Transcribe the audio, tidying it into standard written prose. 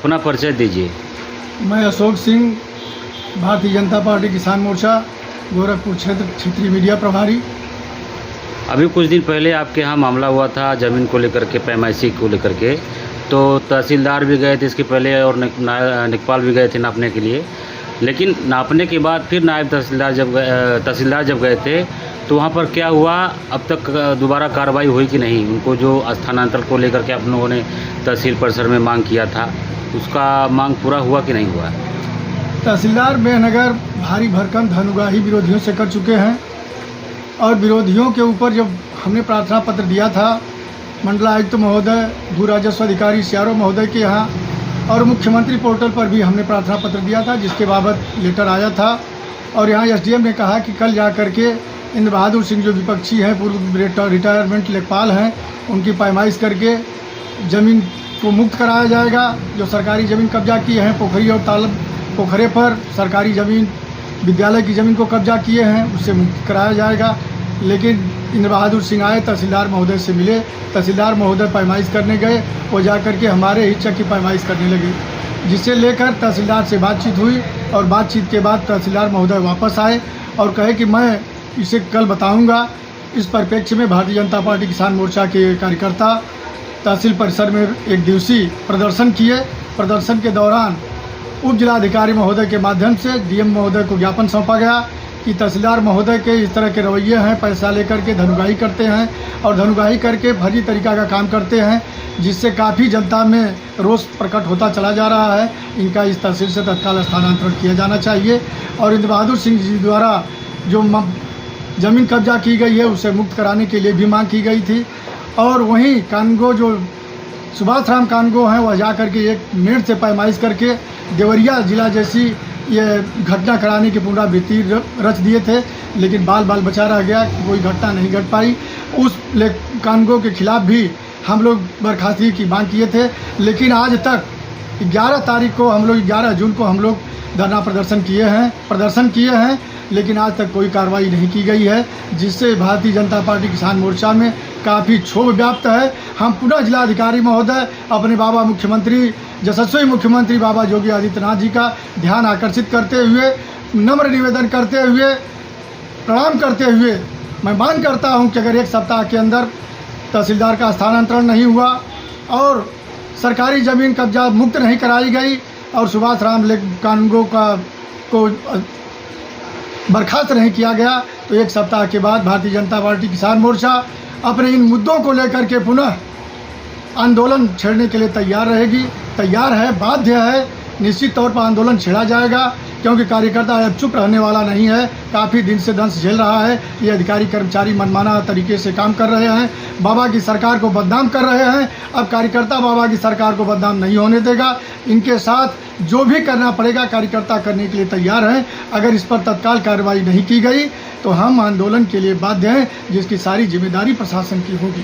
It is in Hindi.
अपना परिचय दीजिए। मैं अशोक सिंह, भारतीय जनता पार्टी किसान मोर्चा गोरखपुर क्षेत्र क्षेत्रीय मीडिया प्रभारी। अभी कुछ दिन पहले आपके यहाँ मामला हुआ था ज़मीन को लेकर के, पैमाइशी को लेकर के, तो तहसीलदार भी गए थे इसके पहले और लेखपाल भी गए थे नापने के लिए। लेकिन नापने के बाद फिर नायब तहसीलदार जब गए थे तो वहाँ पर क्या हुआ, अब तक दोबारा कार्रवाई हुई कि नहीं? उनको जो स्थानांतरण को लेकर के आप लोगों ने तहसील परिसर में मांग किया था, उसका मांग पूरा हुआ कि नहीं हुआ? तहसीलदार बेनगर भारी भरकम धनुगाही विरोधियों से कर चुके हैं और विरोधियों के ऊपर जब हमने प्रार्थना पत्र दिया था मंडलायुक्त महोदय, भू राजस्व अधिकारी CRO महोदय के यहाँ और मुख्यमंत्री पोर्टल पर भी हमने प्रार्थना पत्र दिया था, जिसके बाबत लेटर आया था। और यहाँ SDM ने कहा कि कल जा करके इंद्र बहादुर सिंह जो विपक्षी हैं, पूर्व रिटायरमेंट लेखपाल हैं, उनकी पैमाइश करके ज़मीन को मुक्त कराया जाएगा। जो सरकारी ज़मीन कब्जा किए हैं, पोखरी और तालब पोखरे पर सरकारी ज़मीन, विद्यालय की ज़मीन को कब्जा किए हैं, उससे मुक्त कराया जाएगा। लेकिन इंद्र बहादुर सिंह आए, तहसीलदार महोदय से मिले, तहसीलदार महोदय पैमाइश करने गए, वो जा करके हमारे हिस्से की पैमाइश करने लगे, जिसे लेकर तहसीलदार से बातचीत हुई और बातचीत के बाद तहसीलदार महोदय वापस आए और कहे कि मैं इसे कल बताऊंगा। इस परिप्रेक्ष्य में भारतीय जनता पार्टी किसान मोर्चा के कार्यकर्ता तहसील परिसर में एक दिवसीय प्रदर्शन किए। प्रदर्शन के दौरान उप जिलाधिकारी महोदय के माध्यम से DM महोदय को ज्ञापन सौंपा गया कि तहसीलदार महोदय के इस तरह के रवैये हैं, पैसा लेकर के धनुगाही करते हैं और धनुगाही करके फर्जी तरीका का काम करते हैं, जिससे काफ़ी जनता में रोष प्रकट होता चला जा रहा है। इनका इस तहसील से तत्काल स्थानांतरण किया जाना चाहिए और इंद्र बहादुर सिंह जी द्वारा जो ज़मीन कब्जा की गई है उसे मुक्त कराने के लिए भी मांग की गई थी। और वहीं कानगो जो सुभाष राम कानगो हैं, वह जा करके एक मेड़ से पैमाइश करके देवरिया जिला जैसी ये घटना कराने की पुनरावृत्ति रच दिए थे, लेकिन बाल बचा रह गया, कोई घटना नहीं घट पाई। उस कानगो के खिलाफ भी हम लोग बर्खास्तगी की मांग किए थे, लेकिन आज तक 11 तारीख को हम लोग 11 जून को हम लोग धरना प्रदर्शन किए हैं, लेकिन आज तक कोई कार्रवाई नहीं की गई है, जिससे भारतीय जनता पार्टी किसान मोर्चा में काफ़ी क्षोभ व्याप्त है। हम पुनः जिलाधिकारी महोदय, अपने बाबा मुख्यमंत्री, यशस्वी मुख्यमंत्री बाबा योगी आदित्यनाथ जी का ध्यान आकर्षित करते हुए, नम्र निवेदन करते हुए, प्रणाम करते हुए मैं मांग करता हूं कि अगर एक सप्ताह के अंदर तहसीलदार का स्थानांतरण नहीं हुआ और सरकारी ज़मीन कब्जा मुक्त नहीं कराई गई और सुभाष राम कानगो को बर्खास्त नहीं किया गया, तो एक सप्ताह के बाद भारतीय जनता पार्टी किसान मोर्चा अपने इन मुद्दों को लेकर के पुनः आंदोलन छेड़ने के लिए तैयार है, बाध्य है। निश्चित तौर पर आंदोलन छेड़ा जाएगा, क्योंकि कार्यकर्ता अब चुप रहने वाला नहीं है। काफ़ी दिन से दंश झेल रहा है। ये अधिकारी कर्मचारी मनमाना तरीके से काम कर रहे हैं, बाबा की सरकार को बदनाम कर रहे हैं। अब कार्यकर्ता बाबा की सरकार को बदनाम नहीं होने देगा। इनके साथ जो भी करना पड़ेगा कार्यकर्ता करने के लिए तैयार हैं। अगर इस पर तत्काल कार्रवाई नहीं की गई तो हम आंदोलन के लिए बाध्य हैं, जिसकी सारी जिम्मेदारी प्रशासन की होगी।